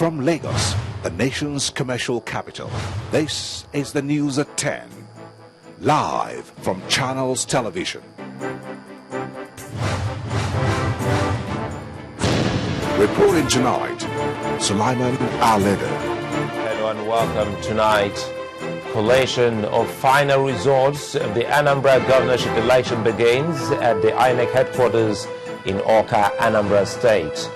From Lagos, the nation's commercial capital, this is the news at 10. Live from Channels Television. Reporting tonight, Sulaiman Aleda. Hello and welcome tonight. Collation of final results of the Anambra governorship election begins at the INEC headquarters in Awka, Anambra State.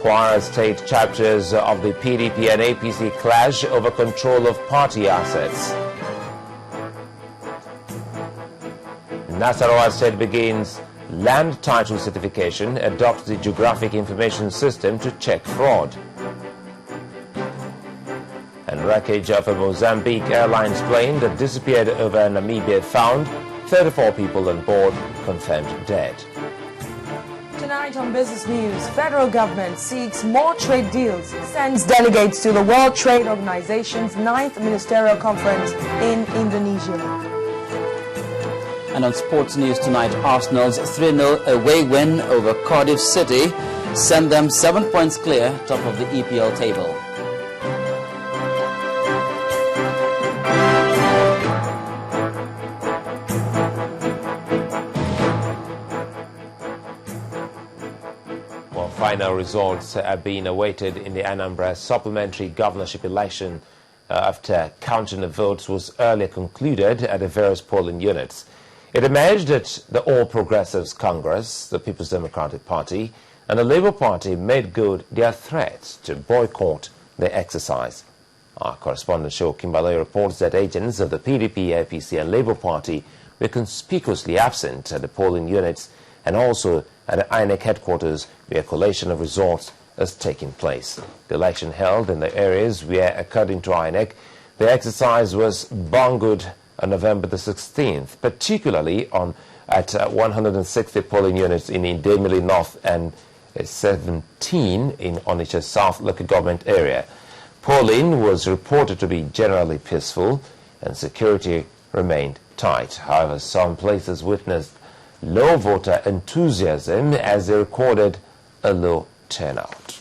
Kwara State chapters of the PDP and APC clash over control of party assets. Nasarawa State begins land title certification, adopts the geographic information system to check fraud. And wreckage of a Mozambique Airlines plane that disappeared over Namibia found, 34 people on board confirmed dead. Tonight on Business News, federal government seeks more trade deals, sends delegates to the World Trade Organization's 9th Ministerial Conference in Indonesia. And on sports news tonight, Arsenal's 3-0 away win over Cardiff City sent them 7 points clear, top of the EPL table. Final results are being awaited in the Anambra supplementary governorship election after counting of votes was earlier concluded at the various polling units. It emerged that the All Progressives Congress, the People's Democratic Party, and the Labour Party made good their threats to boycott the exercise. Our correspondent Show Kimbale reports that agents of the PDP, APC and Labour Party were conspicuously absent at the polling units and also at the INEC headquarters where a collation of results is taking place. The election held in the areas where, according to INEC, the exercise was bungled on November the 16th, particularly at 160 polling units in Idemili North and 17 in Onitsha South local government area. Polling was reported to be generally peaceful and security remained tight. However, some places witnessed low voter enthusiasm as they recorded a low turnout.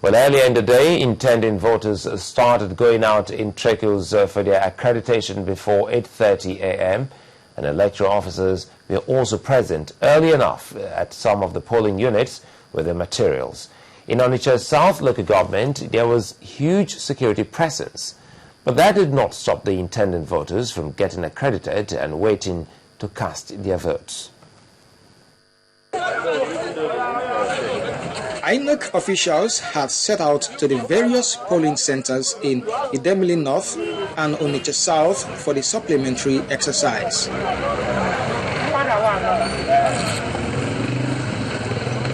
Well, earlier in the day, intending voters started going out in trickles for their accreditation before 8:30 a.m. and electoral officers were also present early enough at some of the polling units with their materials. In Onitsha South local government, there was huge security presence. But that did not stop the intending voters from getting accredited and waiting to cast their votes. INEC officials have set out to the various polling centers in Idemili North and Onitsha South for the supplementary exercise.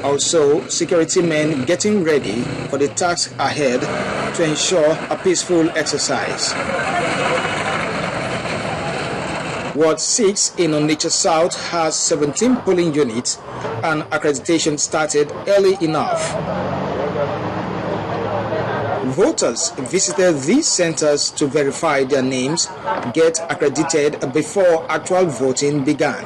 Also, security men getting ready for the task ahead to ensure a peaceful exercise. Ward 6 in Onitsha South has 17 polling units and accreditation started early enough. Voters visited these centers to verify their names, get accredited before actual voting began.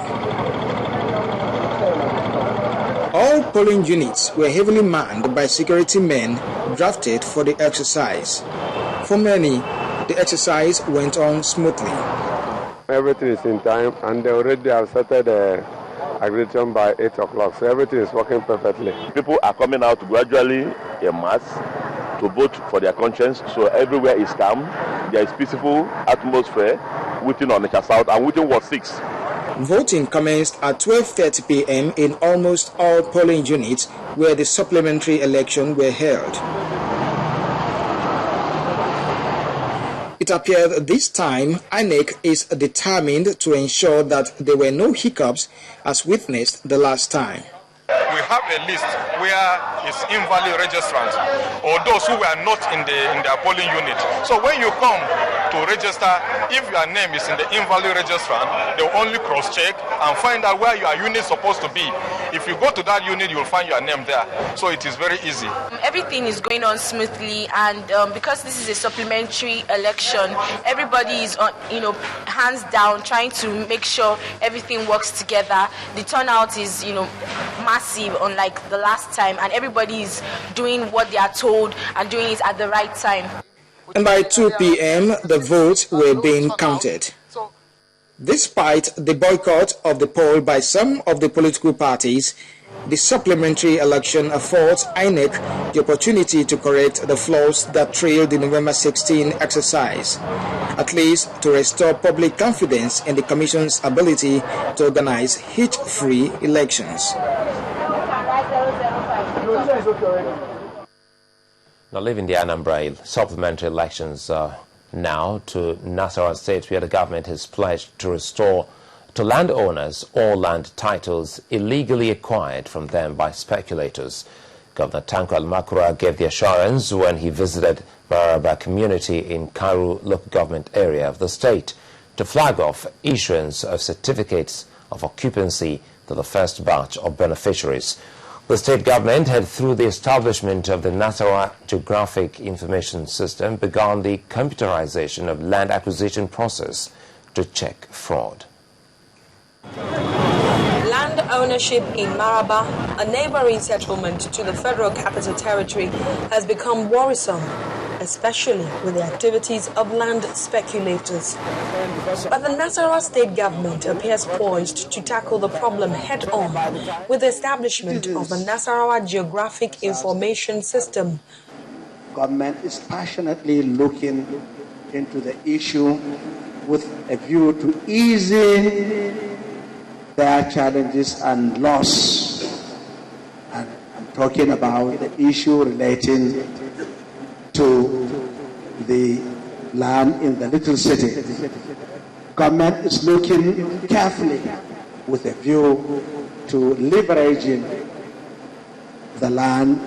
All polling units were heavily manned by security men drafted for the exercise. For many, the exercise went on smoothly. Everything is in time, and they already have started accreditation by 8 o'clock, so everything is working perfectly. People are coming out gradually en masse to vote for their conscience, so everywhere is calm. There is peaceful atmosphere within Onitsha South and within Ward 6. Voting commenced at 12:30 p.m. in almost all polling units where the supplementary election were held. It appeared this time INEC is determined to ensure that there were no hiccups as witnessed the last time. We have a list where it's invalid registrants or those who were not in their polling unit. So when you come to register, if your name is in the invalid registrant, they will only cross-check and find out where your unit is supposed to be. If you go to that unit, you will find your name there. So it is very easy. Everything is going on smoothly, and because this is a supplementary election, everybody is on, hands down, trying to make sure everything works together. The turnout is, massive, unlike the last time, and everybody is doing what they are told and doing it at the right time. And by 2 p.m., the votes were being counted. Despite the boycott of the poll by some of the political parties, the supplementary election affords INEC the opportunity to correct the flaws that trailed the November 16 exercise, at least to restore public confidence in the Commission's ability to organize hitch-free elections. Now, leaving the Anambra supplementary elections now to Nasarawa State, where the government has pledged to restore to landowners all land titles illegally acquired from them by speculators. Governor Tanko Almakura gave the assurance when he visited Maraba community in Karu local government area of the state to flag off issuance of certificates of occupancy to the first batch of beneficiaries. The state government had, through the establishment of the Nasarawa Geographic Information System, begun the computerization of land acquisition process to check fraud. Land ownership in Maraba, a neighboring settlement to the Federal Capital Territory, has become worrisome, especially with the activities of land speculators. But the Nasarawa state government appears poised to tackle the problem head-on with the establishment of the Nasarawa Geographic Information System. Government is passionately looking into the issue with a view to easing their challenges and loss. And I'm talking about the issue relating to the land in the little city. Government is looking carefully with a view to leveraging the land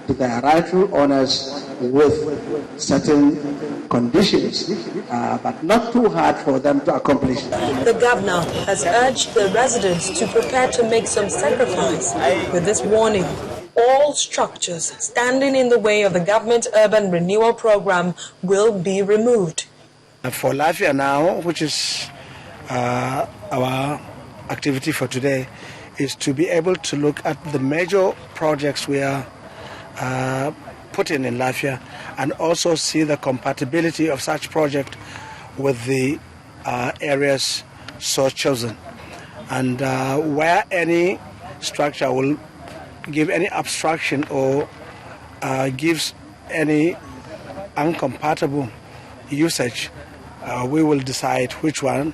to their rightful owners with certain conditions, but not too hard for them to accomplish. The governor has urged the residents to prepare to make some sacrifice with this warning. All structures standing in the way of the government urban renewal program will be removed. For Lafia now, which is our activity for today, is to be able to look at the major projects we are putting in Lafia and also see the compatibility of such project with the areas so chosen. And where any structure will give any obstruction or gives any incompatible usage, we will decide which one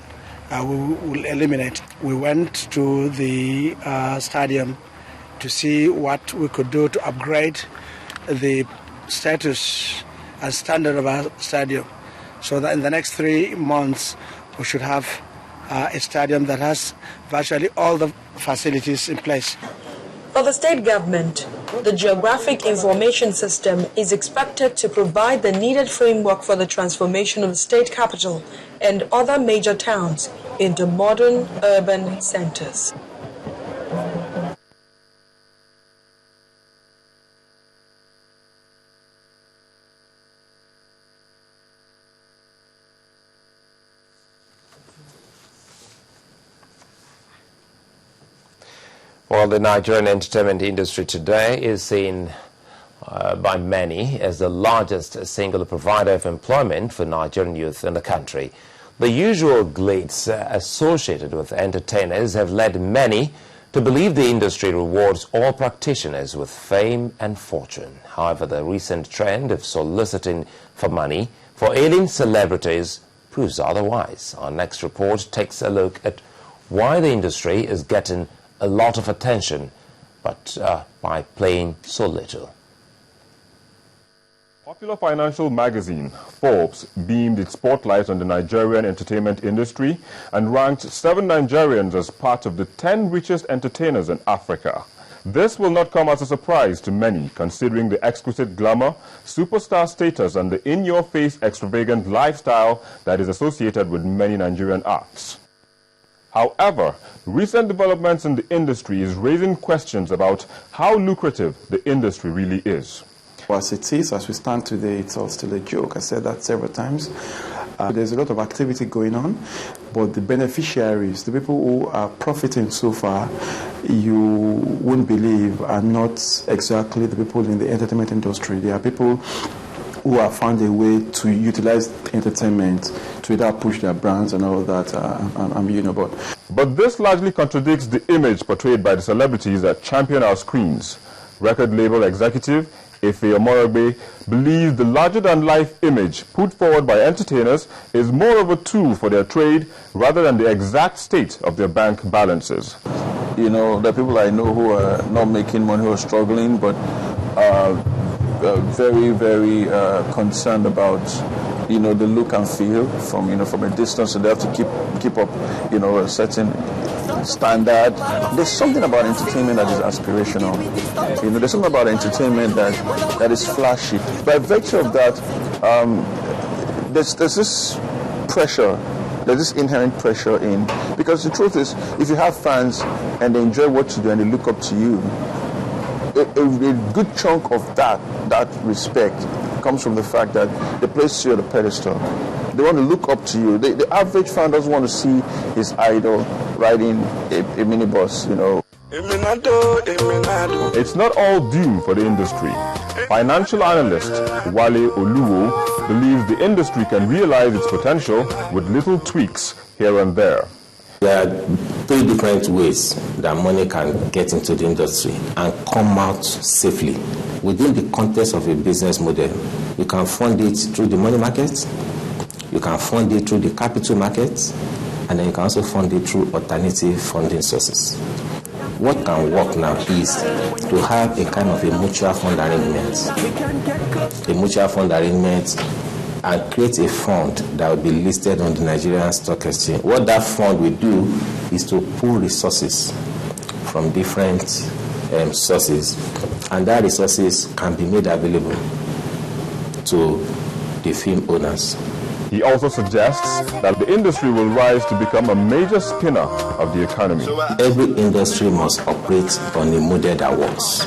we will eliminate. We went to the stadium to see what we could do to upgrade the status and standard of our stadium, so that in the next 3 months we should have a stadium that has virtually all the facilities in place. For the state government, the Geographic Information System is expected to provide the needed framework for the transformation of the state capital and other major towns into modern urban centers. Well, the Nigerian entertainment industry today is seen by many as the largest single provider of employment for Nigerian youth in the country. The usual glitz associated with entertainers have led many to believe the industry rewards all practitioners with fame and fortune. However, the recent trend of soliciting for money for ailing celebrities proves otherwise. Our next report takes a look at why the industry is getting a lot of attention, but by playing so little. Popular financial magazine Forbes beamed its spotlight on the Nigerian entertainment industry and ranked 7 Nigerians as part of the 10 richest entertainers in Africa. This will not come as a surprise to many, considering the exquisite glamour, superstar status and the in-your-face extravagant lifestyle that is associated with many Nigerian acts. However, recent developments in the industry is raising questions about how lucrative the industry really is. As it is, as we stand today, it's all still a joke. I said that several times. There's a lot of activity going on, but the beneficiaries, the people who are profiting so far, you wouldn't believe are not exactly the people in the entertainment industry. They are people who have found a way to utilize entertainment to either push their brands and all that. But this largely contradicts the image portrayed by the celebrities that champion our screens. Record label executive Ife Omorogbe believes the larger-than-life image put forward by entertainers is more of a tool for their trade rather than the exact state of their bank balances. You know, the people I know who are not making money, who are struggling, but are very, very concerned about, you know, the look and feel from a distance, and they have to keep up, you know, a certain standard. There's something about entertainment that is aspirational. You know, there's something about entertainment that is flashy. By virtue of that, there's this pressure. There's this inherent pressure in, because the truth is, if you have fans and they enjoy what you do and they look up to you, a good chunk of that respect comes from the fact that they place you on a pedestal. They want to look up to you. The average fan doesn't want to see his idol riding a minibus, you know. It's not all doom for the industry. Financial analyst Wale Oluwo believes the industry can realize its potential with little tweaks here and there. There are three different ways that money can get into the industry and come out safely. Within the context of a business model, you can fund it through the money market, you can fund it through the capital market, and then you can also fund it through alternative funding sources. What can work now is to have a kind of a mutual fund arrangement, and create a fund that will be listed on the Nigerian Stock Exchange. What that fund will do is to pool resources from different sources, and that resources can be made available to the film owners. He also suggests that the industry will rise to become a major spinner of the economy. Every industry must operate on a model that works.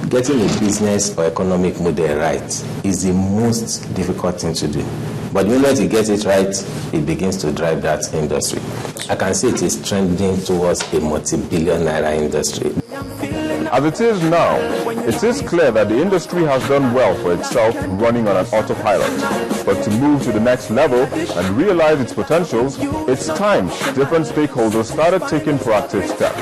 Getting a business or economic model right is the most difficult thing to do. But the moment you get it right, it begins to drive that industry. I can say it is trending towards a multi-billion naira industry. As it is now, it is clear that the industry has done well for itself running on an autopilot. But to move to the next level and realize its potentials, it's time different stakeholders started taking proactive steps.